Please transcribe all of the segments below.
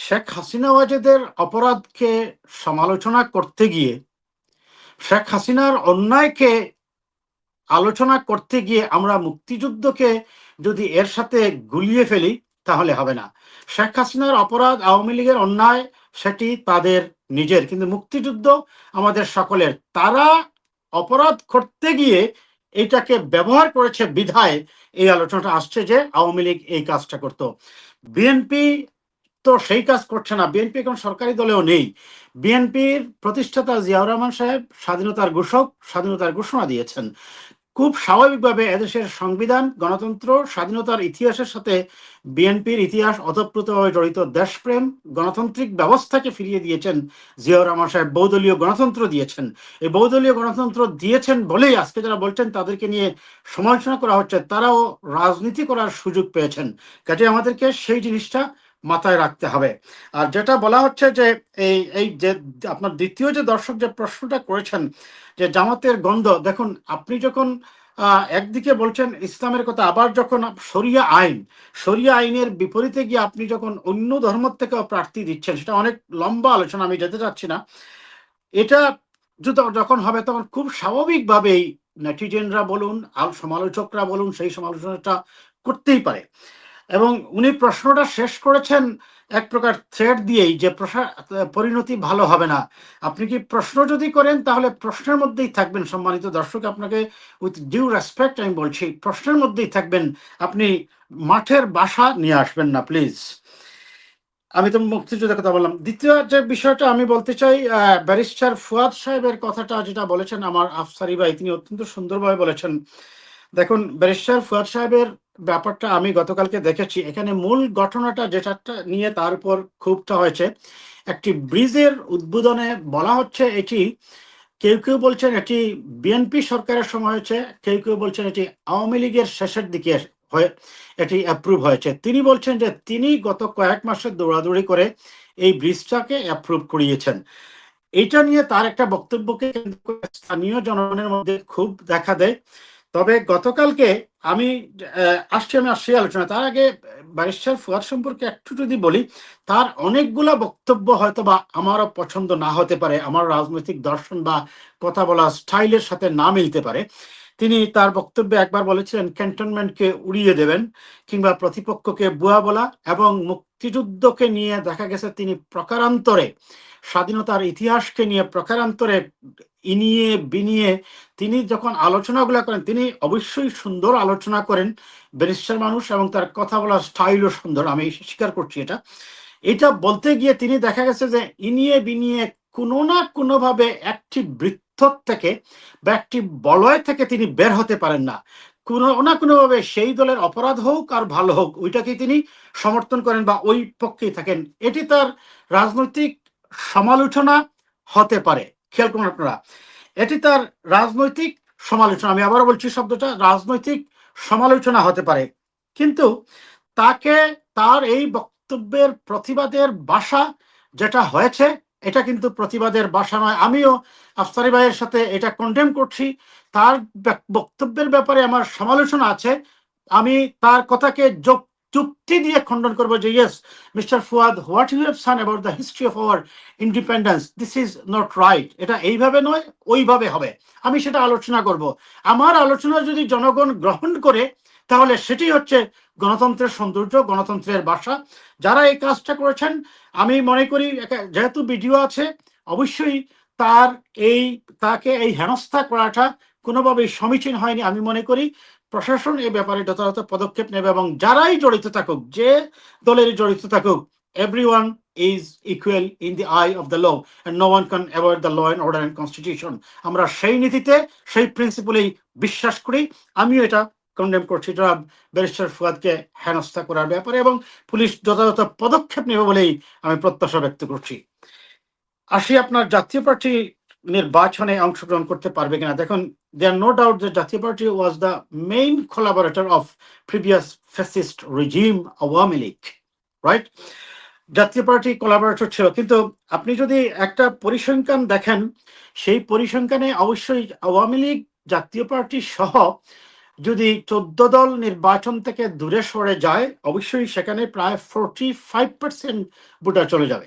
শেখ হাসিনা ওয়াজেদের অপরাধকে সমালোচনা করতে গিয়ে, শেখ হাসিনার অন্যায়কে আলোচনা করতে গিয়ে আমরা মুক্তিযুদ্ধকে যদি এর সাথে গুলিয়ে ফেলি তাহলে হবে না। শেখ হাসিনার অপরাধ, আওয়ামী লীগের অন্যায়, সেটি তাদের নিজের, কিন্তু মুক্তিযুদ্ধ আমাদের সকলের। তারা অপরাধ করতে গিয়ে এটাকে ব্যবহার করেছে বিধায় এই আলোচনাটা আসছে যে আওয়ামী লীগ এই কাজটা করত। বিএনপি তো সেই কাজ করছে না, বিএনপি এখন সরকারি দলেও নেই। বিএনপির প্রতিষ্ঠাতা জিয়াউর রহমান সাহেব স্বাধীনতার ঘোষক, স্বাধীনতার ঘোষণা দিয়েছেন। খুব স্বাভাবিকভাবে এদেশের সংবিধান, গণতন্ত্র, স্বাধীনতার ইতিহাসের সাথে বিএনপির ইতিহাস ওতপ্রোতভাবে জড়িত। দেশপ্রেম, গণতান্ত্রিক ব্যবস্থাকে ফিরিয়ে দিয়েছেন জিয়াউর রহমান সাহেব, বহুদলীয় গণতন্ত্র দিয়েছেন। এই বহুদলীয় গণতন্ত্র দিয়েছেন বলেই আজকে যারা বলছেন তাদেরকে নিয়ে সমালোচনা করা হচ্ছে, তারাও রাজনীতি করার সুযোগ পেয়েছেন। কাজে আমাদেরকে সেই জিনিসটা মাথায় রাখতে হবে। আর যেটা বলা হচ্ছে যে এই এই যে আপনার দ্বিতীয় যে দর্শক যে প্রশ্নটা করেছেন যে জামাতের গন্ধ, দেখুন আপনি যখন একদিকে বলছেন ইসলামের কথা, আবার যখন শরিয়া আইনের বিপরীতে গিয়ে আপনি যখন অন্য ধর্ম থেকে প্রার্থী দিচ্ছেন, সেটা অনেক লম্বা আলোচনা, আমি যেতে চাচ্ছি না। এটা যখন হবে তখন খুব স্বাভাবিকভাবেই নেটিজেনরা বলুন আর সমালোচকরা বলুন সেই সমালোচনাটা করতেই পারে। এবং উনি প্রশ্নটা শেষ করেছেন এক প্রকার থ্রেড দিয়েই যে পরিণতি ভালো হবে না। আপনি কি প্রশ্ন যদি করেন তাহলে প্রশ্নের মধ্যেই থাকবেন। সম্মানিত দর্শক, আপনাকে উইথ ডিউ রেসপেক্ট আমি বলছি, প্রশ্নের মধ্যেই থাকবেন, আপনি মাঠের বাসা নিয়ে আসবেন না প্লিজ। আমি তো মুক্তিযুদ্ধের কথা বললাম। দ্বিতীয় যে বিষয়টা আমি বলতে চাই, ব্যারিস্টার ফুয়াদ সাহেবের কথাটা যেটা বলেছেন আমার আফসারি ভাই, তিনি অত্যন্ত সুন্দরভাবে বলেছেন। দেখুন, ব্যারিস্টার ফুয়াদ সাহেবের ব্যাপারটা আমি গতকালকে দেখেছি। এখানে মূল ঘটনাটা যেটা নিয়ে তার উপর ক্ষোভটা হয়েছে, একটি ব্রিজের উদ্বোধনে বলা হচ্ছে এটি, কেউ কেউ বলছেন এটি বিএনপি সরকারের সময় হয়েছে, কেউ কেউ বলছেন এটি আওয়ামী লীগের শেষের দিকে হয়ে এটি অ্যাপ্রুভ হয়েছে। তিনি বলছেন যে তিনি গত কয়েক মাসের দৌড়াদৌড়ি করে এই ব্রিজটাকে অ্যাপ্রুভ করিয়েছেন। এইটা নিয়ে তার একটা বক্তব্যকে স্থানীয় জনগণের মধ্যে খুব দেখা দেয়। তবে গতকালকে আমি আসছি আলোচনা, তার আগে ব্যারিস্টার ফুয়াদ সম্পর্কে একটু যদি বলি, তার অনেকগুলো বক্তব্য হয়তো বা আমারও পছন্দ না হতে পারে, আমার রাজনৈতিক দর্শন বা কথা বলা স্টাইলের সাথে না মিলতে পারে। তিনি তার বক্তব্যে একবার বলেছিলেন ক্যান্টনমেন্টকে উড়িয়ে দেবেন, কিংবা প্রতিপক্ষকে বুয়া বলা, এবং মুক্তিযুদ্ধকে নিয়ে দেখা গেছে তিনি প্রকারান্তরে, স্বাধীনতার ইতিহাসকে নিয়ে প্রকারান্তরে ইনিয়ে বিনিয়ে তিনি যখন আলোচনাগুলো করেন, তিনি অবশ্যই সুন্দর আলোচনা করেন, ব্যারিস্টার মানুষ, এবং তার কথা বলার স্টাইলও সুন্দর, আমি স্বীকার করছি এটা। এটা বলতে গিয়ে তিনি দেখা গেছে যে ইনিয়ে বিনিয়ে কোনো না কোনোভাবে একটি বৃত্ত থেকে বা একটি বলয় থেকে তিনি বের হতে পারেন না। কোনো না কোনোভাবে সেই দলের অপরাধ হোক আর ভালো হোক, ওইটাকে তিনি সমর্থন করেন বা ওই পক্ষেই থাকেন। এটি তার রাজনৈতিক সমালোচনা হতে পারে। খেয়াল করুন আপনারা, এটি তার রাজনৈতিক সমালোচনা, আমি আবারও বলছি শব্দটা, রাজনৈতিক সমালোচনা হতে পারে। কিন্তু তাকে তার এই বক্তব্যের প্রতিবাদের ভাষা যেটা হয়েছে, এটা কিন্তু প্রতিবাদের ভাষা নয়। আমিও আফসারি ভাইয়ের সাথে এটা কন্ডেম করছি। তার বক্তব্যের ব্যাপারে আমার সমালোচনা আছে। আমি তার কথাকে যুক্তি দিয়ে খণ্ডন করবো যে yes mister Fuad, what you have said about the history of our independence, this is not right, এটা এইভাবে নয় ওইভাবে হবে। আমি সেটা আলোচনা করব। আমার আলোচনা যদি জনগণ গ্রহণ করে তাহলে সেটি হচ্ছে গণতন্ত্রের সৌন্দর্য, গণতন্ত্রের ভাষা। যারা এই কাজটা করেছেন, আমি মনে করি যেহেতু ভিডিও আছে, অবশ্যই তার তাকে এই হেনস্থা করাটা কোনোভাবেই সমীচীন হয়নি। আমি মনে করি প্রশাসন এ ব্যাপারে যথাযথ পদক্ষেপ নেবে, এবং যারাই জড়িত থাকুক, যে দলের জড়িত থাকুক, everyone is equal in the eye of the law and no one can avoid the law and order and constitution. আমরা সেই নীতিতে, সেই প্রিন্সিপালেই বিশ্বাস করি। আমিও এটা কন্ডেম করছি জনাব ব্যারিস্টার ফুয়াদকে হেনস্থা করার ব্যাপারে, এবং পুলিশ যথাযথ পদক্ষেপ নেবে বলেই আমি প্রত্যাশা ব্যক্ত করছি। আসি আপনার জাতীয় পার্টি নির্বাচনে অংশগ্রহণ করতে পারবে কিনা। দেখুন, there are no doubt that জাতীয় party was the main collaborator of previous fascist regime Awami League, right? জাতীয় পার্টি কোলাবোরেটর ছিল, কিন্তু আপনি যদি একটা পরিসংখ্যান দেখেন, সেই পরিসংখ্যানে অবশ্যই আওয়ামী লীগ, জাতীয় পার্টি সহ যদি 14 দল নির্বাচন থেকে দূরে সরে যায়, অবশ্যই সেখানে প্রায় 45% ভোটার চলে যাবে।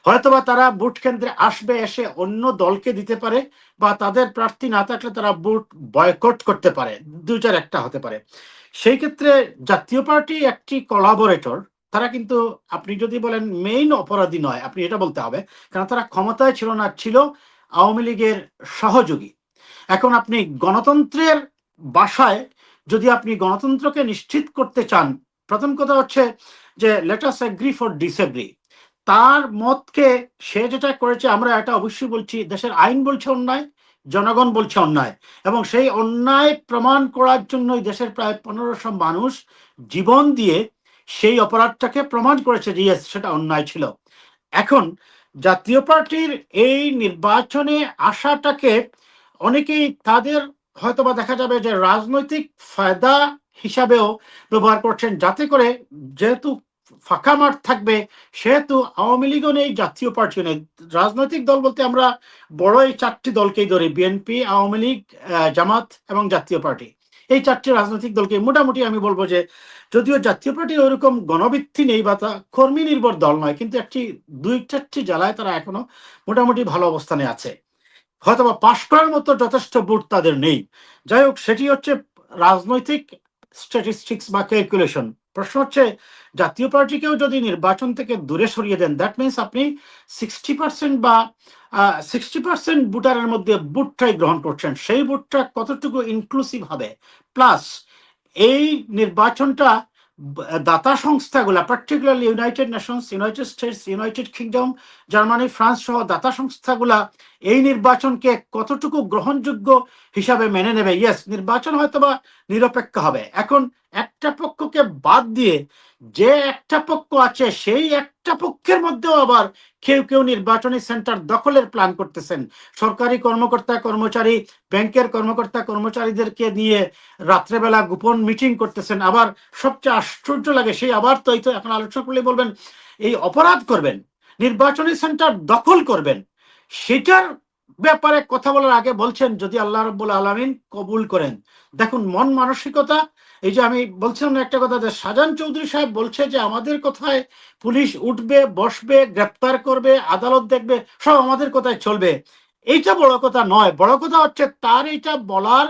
হয়তোবা তারা ভোট কেন্দ্রে আসবে, এসে অন্য দলকে দিতে পারে, বা তাদের প্রার্থী না থাকলে তারা ভোট বয়কট করতে পারে, দুইটার একটা হতে পারে। সেই ক্ষেত্রে জাতীয় পার্টি একটি কোলাবোরেটর। তারা কিন্তু, আপনি যদি বলেন মেইন অপরাধী নয়, আপনি এটা বলতে হবে, কারণ তারা ক্ষমতায় ছিল না, ছিল আওয়ামী লীগের সহযোগী। এখন আপনি গণতন্ত্রের বাসায় যদি আপনি গণতন্ত্রকে নিশ্চিত করতে চান, প্রথম কথা হচ্ছে যে let us agree for disagree. তার মতকে সে যেটা করেছে, আমরা এটা অবশ্যই বলছি, দেশের আইন বলছে অন্যায়, জনগণ বলছে অন্যায়, এবং সেই অন্যায় প্রমাণ করার জন্যই দেশের প্রায় 1500 মানুষ জীবন দিয়ে সেই অপরাধটাকে প্রমাণ করেছে যে ইয়েস, সেটা অন্যায় ছিল। এখন জাতীয় পার্টির এই নির্বাচনে আসাটাকে অনেকেই তাদের হয়তোবা দেখা যাবে যে রাজনৈতিক ফায়দা হিসাবেও ব্যবহার করছেন, যাতে করে যেহেতু ফাঁকা মাঠ থাকবে, সেহেতু আওয়ামী লীগও নেই, জাতীয় পার্টিও নেই। রাজনৈতিক দল বলতে আমরা বড় এই 4টি দলকেই ধরি, বিএনপি, আওয়ামী লীগ, জামাত এবং জাতীয় পার্টি। এই 4টি রাজনৈতিক দলকে মোটামুটি আমি বলবো যে, যদিও জাতীয় পার্টির ওইরকম গণভিত্তি নেই বা তা কর্মী নির্ভর দল নয়, কিন্তু 2-4টি জেলায় তারা এখনো মোটামুটি ভালো অবস্থানে আছে। হয়তোবা পাশ করার মতো যথেষ্ট ভোট তাদের নেই। যাই হোক, সেটি হচ্ছে রাজনৈতিক স্ট্যাটিস্টিক্স বা ক্যালকুলেশন। প্রশ্ন হচ্ছে, জাতীয় পার্টিকেও যদি নির্বাচন থেকে দূরে সরিয়ে দেন, দ্যাট মিনস আপনি 60% বা 60% ভোটারের মধ্যে ভোটটাই গ্রহণ করছেন। সেই ভোটটা কতটুকু ইনক্লুসিভ হবে, প্লাস এই নির্বাচনটা দাতা সংস্থাগুলা, particularly United Nations, United states, United kingdom, Germany, France সহ দাতা সংস্থাগুলা এই নির্বাচনকে কতটুকু গ্রহণযোগ্য হিসাবে মেনে নেবে। ইয়েস, নির্বাচন হয়তোবা নিরপেক্ষ হবে। এখন একটা পক্ষকে বাদ দিয়ে যে একটা পক্ষ আছে, সেই একটা পক্ষের মধ্যেও আবার কেউ কেউ নির্বাচনী সেন্টার দখলের প্ল্যান করতেছেন। সরকারি কর্মকর্তা কর্মচারী, ব্যাংকের কর্মকর্তা কর্মচারীদেরকে নিয়ে রাত্রেবেলা গোপন মিটিং করতেছেন। আবার সবচেয়ে আশ্চর্য লাগে, সেই আবার তো এখন আলোচনা করলে বলবেন এই অপরাধ করবেন, নির্বাচনী সেন্টার দখল করবেন, সেটার ব্যাপারে কথা বলার আগে বলছেন যদি আল্লাহ রাব্বুল আলামিন কবুল করেন। দেখুন মন মানসিকতা। এই যে আমি বলছিলাম না একটা কথা, যে শাহজাহান চৌধুরী সাহেব বলছে যে আমাদের কথায় পুলিশ উঠবে, বসবে, গ্রেপ্তার করবে, আদালত দেখবে, সব আমাদের কথায় চলবে। এইটা বড় কথা নয়। বড় কথা হচ্ছে তার এইটা বলার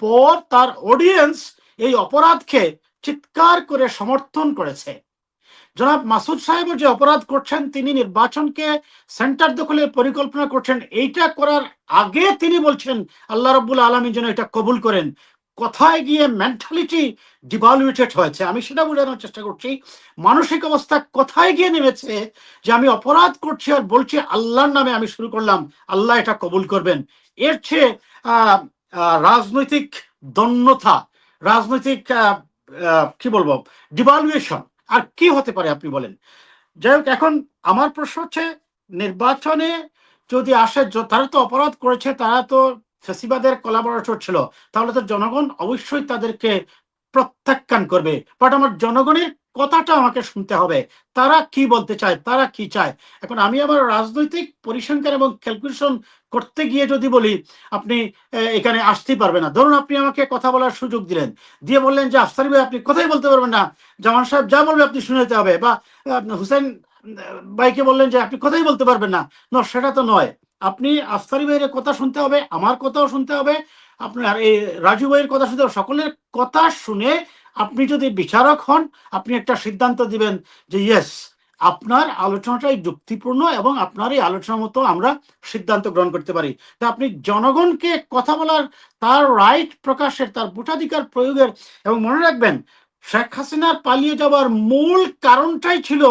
পর তার অডিয়েন্স এই অপরাধকে চিৎকার করে সমর্থন করেছে। জনাব মাসুদ সাহেব যে অপরাধ করছেন, তিনি নির্বাচনকে সেন্টার দখলের পরিকল্পনা করছেন, এইটা করার আগে তিনি বলছেন আল্লাহ রাব্বুল আলামিন যেন এটা কবুল করেন। কোথায় গিয়ে মেন্টালিটি ডিভালুয়েটেড হয়েছে, আমি সেটা বোঝানোর চেষ্টা করছি। মানসিক অবস্থা কোথায় গিয়ে নেমেছে যে আমি অপরাধ করছি আর বলছি আল্লাহর নামে আমি শুরু করলাম, আল্লাহ এটা কবুল করবেন। এর চেয়ে রাজনৈতিক দন্যতা, রাজনৈতিক কি বলবো, ডিভালুয়েশন আর কি হতে পারে আপনি বলেন। যাই হোক, এখন আমার প্রশ্ন হচ্ছে, নির্বাচনে যদি আসে, তারা তো অপরাধ করেছে, তারা তো ফ্যাসিবাদের কোলাবোরেটর ছিল, তাহলে তো জনগণ অবশ্যই তাদেরকে প্রত্যাখ্যান করবে। বাট আমার জনগণের কথাটা আমাকে শুনতে হবে, তারা কি বলতে চায়, তারা কি চায়। এখন আমি আমার রাজনৈতিক পরিসংখ্যান এবং ক্যালকুলেশন করতে গিয়ে যদি বলি আপনি এখানে আসতেই পারবে না। ধরুন আপনি আমাকে কথা বলার সুযোগ দিলেন, দিয়ে বললেন যে আফসারি ভাই আপনি কথাই বলতে পারবেন না, জামান সাহেব যা বলবে আপনি শুনে যেতে হবে, বা হুসেন ভাইকে বললেন যে আপনি কথাই বলতে পারবেন না। সেটা তো নয়। আপনি আফসারি ভাইয়ের কথা শুনতে হবে, আমার কথাও শুনতে হবে, আপনার এই রাজু ভাইয়ের কথা শুনতে হবে। সকলের কথা শুনে আপনি যদি বিচারক হন, আপনি একটা সিদ্ধান্ত দিবেন যে ইয়েস, আপনার আলোচনাটাই যুক্তিপূর্ণ এবং আপনার এই আলোচনা মতো আমরা সিদ্ধান্ত গ্রহণ করতে পারি। তা আপনি জনগণকে কথা বলার, তার রাইট প্রকাশের, তার ভোটাধিকার প্রয়োগের, এবং মনে রাখবেন শেখ হাসিনার পালিয়ে যাওয়ার মূল কারণটাই ছিল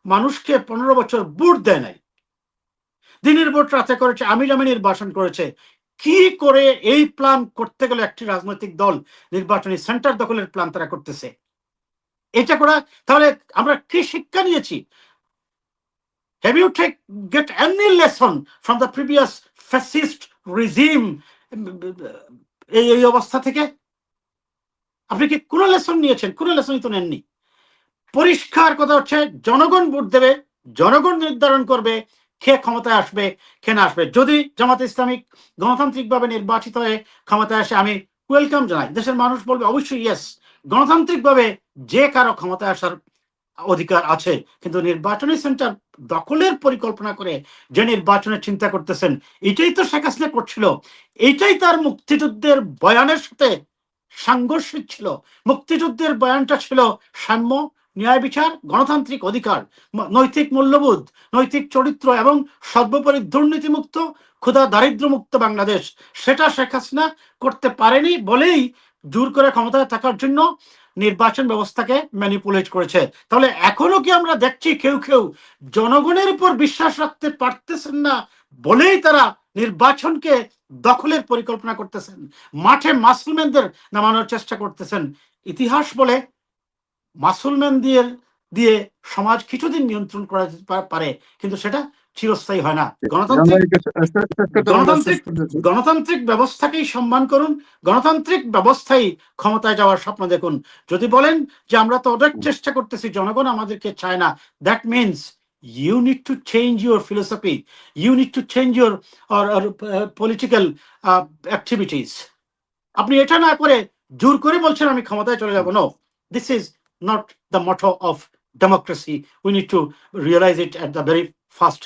মানুষকে 15 বছর ভোট দেয় নাই, দিনের ভোট রাতে করেছে, আমি জামি নির্বাচন করেছে। কি করে এই প্ল্যান করতে গেলে একটি রাজনৈতিক দল নির্বাচনী সেন্টার দখলের প্ল্যান তারা করতেছে, এটা করা, তাহলে আমরা কি শিক্ষা নিয়েছি? Have you get any lesson from the previous fascist regime এই অবস্থা থেকে? আপনি কি কোনো লেসন নিয়েছেন? কোনো লেসনই তো নেননি। পরিষ্কার কথা হচ্ছে, জনগণ ভোট দেবে, জনগণ নির্ধারণ করবে কে ক্ষমতায় আসবে, কে না আসবে। যদি জামাত ইসলামিক গণতান্ত্রিকভাবে নির্বাচিত হয়ে ক্ষমতায় আসে, আমি ওয়েলকাম জানাই। দেশের মানুষ বলবে অবশ্যই ইয়েস, গণতান্ত্রিকভাবে যে কারো ক্ষমতায় আসার অধিকার আছে, কিন্তু নির্বাচনী সেন্টার দখলের পরিকল্পনা করে যে নির্বাচনের চিন্তা করতেছেন, এটাই তো শেখ হাসিনা করছিল। এইটাই তার মুক্তিযুদ্ধের বয়ানের সাথে সাংঘর্ষিক ছিল। মুক্তিযুদ্ধের বয়ানটা ছিল সাম্য, ন্যায় বিচার, গণতান্ত্রিক অধিকার, নৈতিক মূল্যবোধ, নৈতিক চরিত্র এবং সর্বোপরি দুর্নীতিমুক্ত, ক্ষুধা দারিদ্র মুক্ত বাংলাদেশ। সেটা শেখ হাসিনা করতে পারেনি বলেই জোর করে ক্ষমতায় থাকার জন্য নির্বাচন ব্যবস্থাকে ম্যানিপুলেট করেছে। তাহলে এখনো কি আমরা দেখছি কেউ কেউ জনগণের উপর বিশ্বাস রাখতে পারতেছেন না বলেই তারা নির্বাচনকে দখলের পরিকল্পনা করতেছেন, মাঠে মাসুলম্যানদের নামানোর চেষ্টা করতেছেন। ইতিহাস বলে মাসুলম্যান দিয়ে দিয়ে সমাজ কিছুদিন নিয়ন্ত্রণ করা যেতে পারে, কিন্তু সেটা চিরস্থায়ী হয় না। গণতান্ত্রিক ব্যবস্থাকেই সম্মান করুন, গণতান্ত্রিক ব্যবস্থায় ক্ষমতায় যাওয়ার স্বপ্ন দেখুন। যদি বলেন যে আমরা তো অনেক চেষ্টা করতেছি, জনগণ আমাদেরকে চায় না, that means you need to change your philosophy, you need to change your political activities. আপনি এটা না করে জোর করে বলছেন আমি ক্ষমতায় চলে যাব, no, this is not the motto of democracy. We need to realize it at the very first